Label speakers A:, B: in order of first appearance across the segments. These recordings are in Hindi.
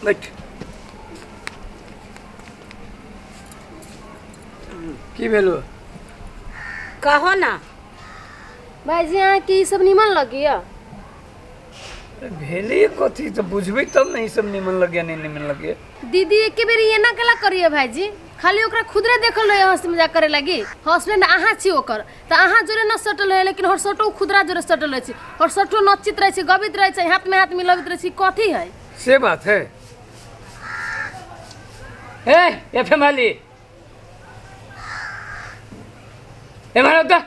A: बैठ की भेलो
B: कहो ना
C: भाईजी यहाँ की सब निमन लगिया
A: भेले कथी तो बुझबे तब नहीं सब निमन लगे नहीं निमन लगे
C: दीदी एक बेर ये ना कला करिए भाईजी खाली ओकरा खुदरे देखल रहे हंसी मजाक करे लगी हस्बैंड आहा छी ओकर त आहा जोरे न सटल है लेकिन हर सटो खुदरा जोरे सटल है छी हर सटो नचित रहे छी गबित रहे छी हाथ में हाथ मिलावित रहे छी कथी है
A: से बात है ए फैमिली ए मानो तो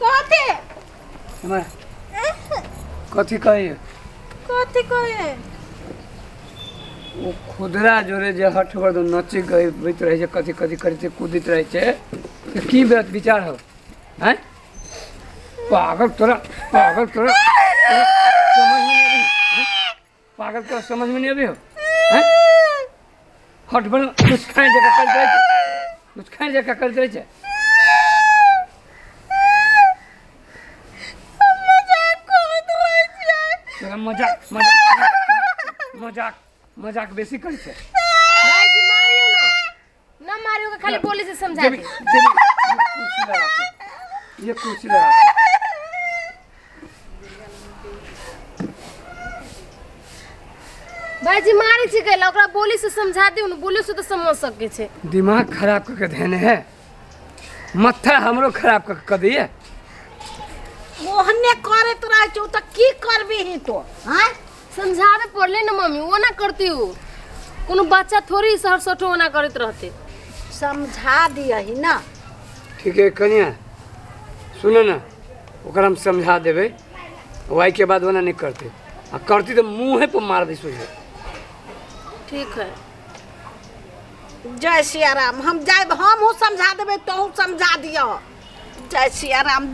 B: कथी
A: कथी कहे
B: कथी कहे
A: वो खुदरा जोरे जे हठ कर नची गईत रहे छै कथी कथी करते कूदित रहे छै तो की बात विचार हो हैं पागल तोरा समझ में नहीं अभी पागल तोरा समझ में नहीं अभी हो हैं हट बन कुछ खाए जगह कर रहे छै कुछ खाए जगह कर रहे छै मजाक मजाक मजाक मजाक बेसी करे छै
C: भाईजी मारियो ना मारियो का खाली बोली से समझा दे
A: ये कुर्सी लगा
C: भाईजी मारी छी कहला ओकरा बोली से समझा दे न बोली से तो समझ सके छे
A: दिमाग खराब करके देने है मत्था हमरो खराब कर दिए
B: मोहने करे तो रह छौ त की करबी ही तो हां
C: समझावे पड़ले ना मम्मी वो ना करती हो कोनो बच्चा थोड़ी सहर सठो ना करत रहते
B: समझा दिया ही ना
A: ठीक है कन्या सुनो ना ओकरा हम समझा देवे वाई के बाद वना नहीं करते आ करती तो मुंह पे मार दी सोचे
C: ठीक है
B: जय सिया राम हम जाए हम हूँ समझा देवे तो समझा दियो जय सिया राम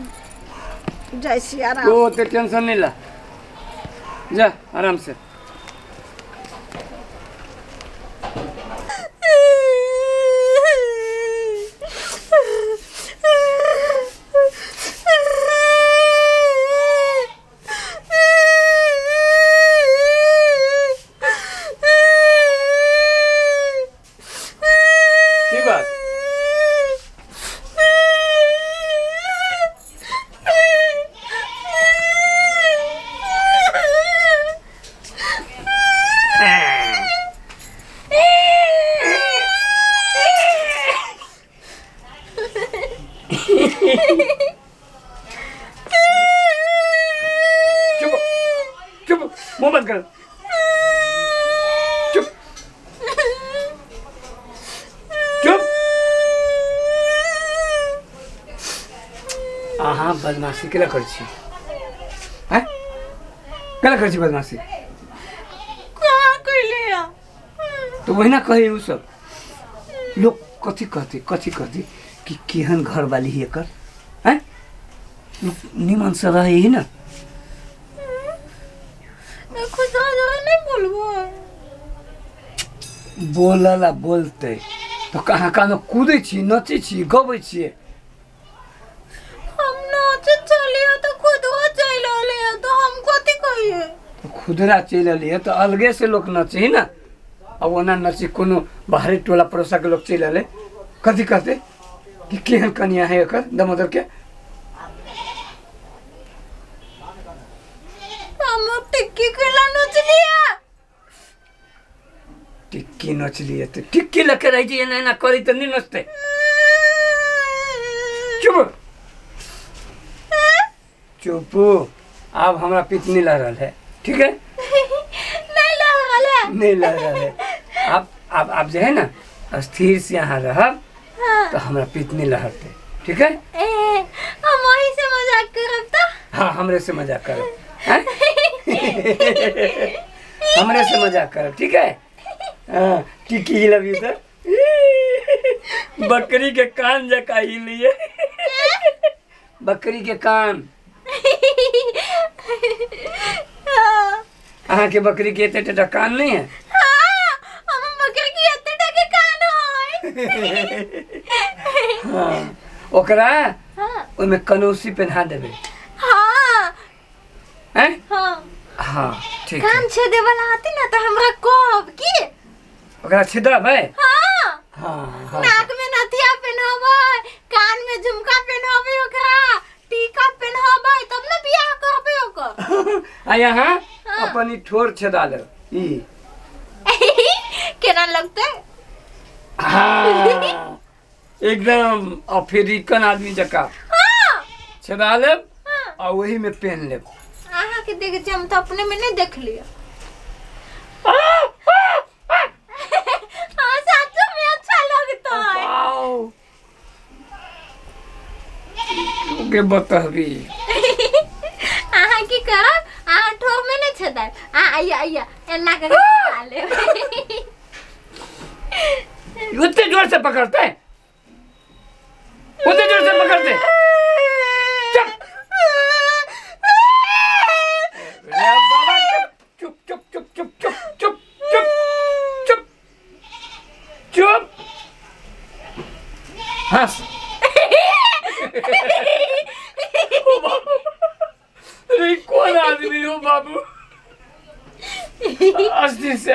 B: जय सिया राम
A: तो ते टेंशन नहीं ला जा आराम से चुप मुंह बंद कर चुप चुप आहा बदमाशी केला करछी हैं केला करछी बदमाशी
B: कहां कइले
A: तो वही ना कहे उ सब लोग कथी कहते कि केहन घर वाली है कर हैं निमन से रहे ही ना
B: खुद नहीं बोलबो
A: बोलला बोलते तो कहाँ कहाँ कूदे छी नचे छी गबे छी
B: हम नाचे चलियो तो खुद हो चल ले तो हम कथी कहिए
A: तो खुदरा चल लिए तो अलगे से लोग नचे ही ना अब ओना नची कोनो बाहरी टोला पड़ोसा के लोग चल ले कथी कहते कि केहन कन्या है एकर दमोदर के
B: हम टिक्की केला नच लिया
A: टिक्की नच लिए तो टिक्की लेके रह जी ना करी तो नहीं नचते चुप चुप अब हमारा पितनी लग रहा है ठीक है
B: नहीं लग रहा है
A: नहीं लग रहा है अब जो है ना स्थिर से यहाँ रह तो हमारा पितनी लहरते ठीक है
B: हम वही से मजाक करब त
A: हाँ हमरे से मजाक करो हमरे से मजाक करो ठीक है हाँ टिक्की हिलबी तो बकरी के कान जका हिलिए बकरी के कान अहाँ के बकरी के एते कान नहीं है
B: हम बकरी के एते कान है
A: हाँ ओकरा ओमे कनौसी पहना देबे
B: हाँ
A: हैं
B: हाँ
A: हाँ ठीक
C: कान
A: है
C: छेदे वाला आती ना तो हमरा कहब की
A: ओकरा छिदबै
C: हाँ
A: हाँ हाँ
C: नाक में नथिया पहनाबै कान में झुमका पहनाबै ओकरा टीका पहनाबै तब ना बियाह कहबै ओकर
A: आ यहाँ अपन ई ठोर छेदा ले ई
C: केना लगतै
A: हाँ एकदम अफ्रीकन आदमी जका
C: हाँ
A: छेदा लेब आ वही में पहन लेब
C: अहाँ के देख हम तो अपने में नहीं देख लिया हाँ सच में अच्छा लगता है
A: वाओ के बतहबी
C: अहाँ की करब अहाँ ठोर में नहीं छेदा आइया एना के डाले
A: उतने जोर से पकड़ते उतने जोर से पकड़ते चुप रे बाबा चुप चुप चुप चुप चुप चुप चुप चुप चुप हंस रे कौन आदमी हो बाबू अस्थिर से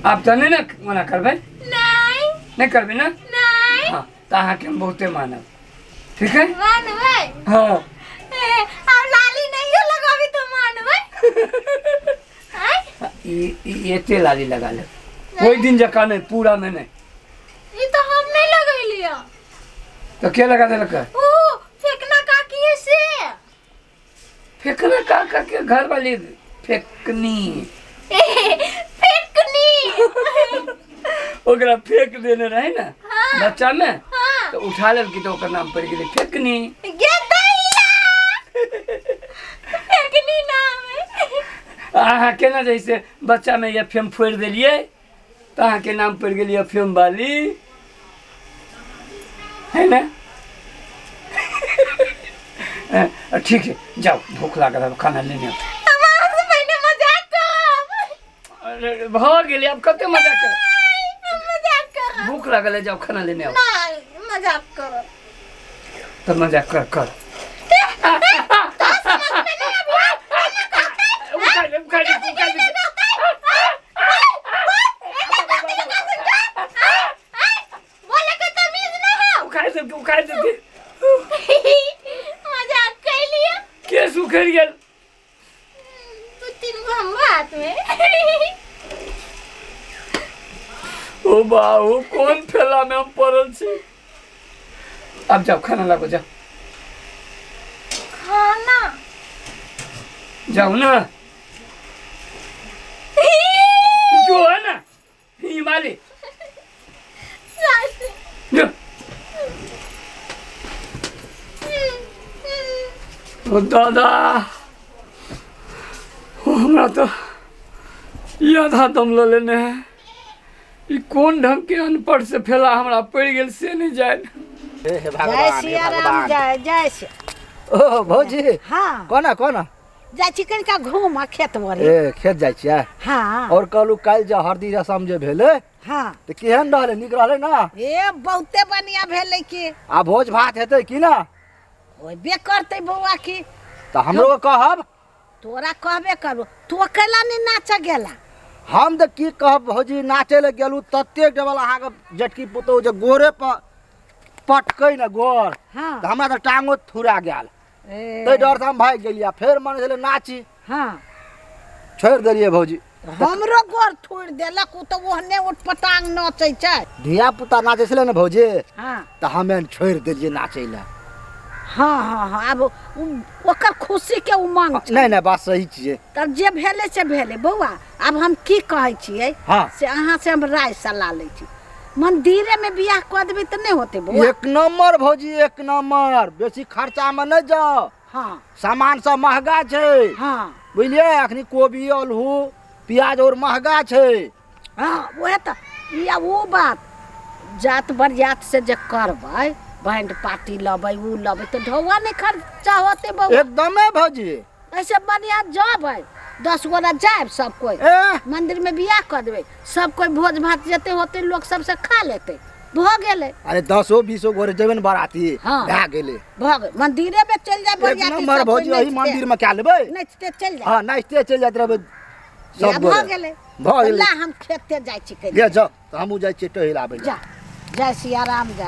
A: आप तो नहीं ना मना करबे नहीं करबे ना हाँ तो अहाँ के हम बहुते मानब ठीक है हाँ
C: लाली नहीं लगावी तो मानबै
A: ये तेल लाली लगा ले कोई दिन जका नहीं पूरा में नहीं
C: ये तो हम नहीं लगैलिया
A: तो क्या लगा दे लगा
C: ओ फेंकना का किए से
A: फेंकना का के घर वाली फेंकनी
C: फेंकनी
A: ओकरा फेंक देने रहे ना
C: हाँ।
A: बच्चा में
C: हाँ।
A: तो उठा लेल की तो ओकर नाम पड़ गेलै फेंकनी
C: गे दैया फेंकनी नाम है
A: अहाँ केना जैसे बच्चा में ये फेम फोड़ देलिए तो अहाँ के नाम पड़ गेलिए फेम वाली है ना ठीक है जाओ भूख लागल है खाना लेने आओ।
C: हमारा से पहले मजाक कर
A: अरे भाग गेली अब कते मजाक कर
C: मजाक कर
A: भूख लागल है जाओ खाना लेने आओ
C: नहीं मजाक कर
A: तो मजाक कर कर
C: मजाक कर लिया
A: के सुखर गेल
C: तू तीन गो हम हाथ में
A: ओ बाबू कौन फेला में हम पड़ल छी अब जाओ खाना लागो जाओ
C: खाना
A: जाओ ना जो है ना हिमालय जो ओ दादा हमरा तो ये आधा दम ल लेने है ई कौन ढंग के अनपढ़ से फैला हमरा पड़ गेल से नहीं जाए
B: जय सिया राम जय सिया
D: ओ भौजी
B: हाँ
D: कोना
B: जाइ छी कनिका घूम खेत बाड़ी
D: ए खेत जाइ छियै
B: हाँ
D: और कहलू काल्हि जे हरदी रसम जे भेलै
B: हाँ
D: तऽ केहन रहलै नीक रहलै ना
B: ए बहुते बढ़िया भेलै की
D: आ भोज भात हेतै कि ना
B: होबे करतै बौआ की
D: तऽ हमरो के कहब
B: तोरा कहबे करू तू अकेला नहीं नाच गेला
D: हम तऽ की कहब भौजी नाचै लए गेलू ततेक डबल अहाँके जटकी पुतहु जे गोरे पर पटकै ने गोर
B: हाँ
D: तऽ हमरा तऽ टांगो थुरा गेल ताहि डर से हम भागि गेलियै फेर मन छलै नाची
B: हाँ
D: छोड़ि देलियै भौजी
B: हमरो गोर थोड़ देलक उ तो ओहने उठपटांग नाचै छै
D: धिया पुता नाचै छलै ने भौजी
B: हाँ
D: तऽ हमे छोड़ि देलियै नाचै लए
B: हाँ हाँ हाँ अब ओकर खुशी के उमंग छै
D: नहीं बात सही छियै
B: तब जे भेले से भेले बौआ अब हम की कहै छियै
D: हाँ
B: से अहाँ से हम राय सलाह लै छी मंदिरे में बियाह कऽ देबै तऽ नहीं होते बौआ
D: एक नंबर भौजी एक नंबर बेसी खर्चा में नहीं जाओ
B: हाँ
D: सामान सब महंगा छै
B: हाँ
D: बुझलिए अखनी कोबी आलू प्याज और महंगा छै
B: हाँ वह तो या वो बात जात बरियात से जे करबै बैंड पार्टी लबै उ लबै तो ढौआ नहीं खर्चा होते बौआ
D: एकदमे भौजी
B: ऐसे बढ़िया जबै 10 गोरा जाए सब कोई
D: ए
B: मंदिर में बियाह कर देबै सब कोई भोज भात जते होते लोग सबसे खा लेते भ गेले
D: अरे 10-20 गोरे जेबन बाराती
B: हाँ।
D: भए गेले
B: भ गेले मंदिरे में चल जाए
D: एक
B: बरियाती
D: नंबर
B: सब
D: भौजी
B: कोई
D: यही मंदिर में क्या लेबै
B: नचते चल जाए
D: हाँ नाचते चल जात रहबै सब
B: भ
D: गोरे
B: गेले
D: भ गेले
B: ला हम खेते जाय छी
D: ले जाओ तो हमहू जाय छियै टहल आबै
B: जा जय सिया राम जय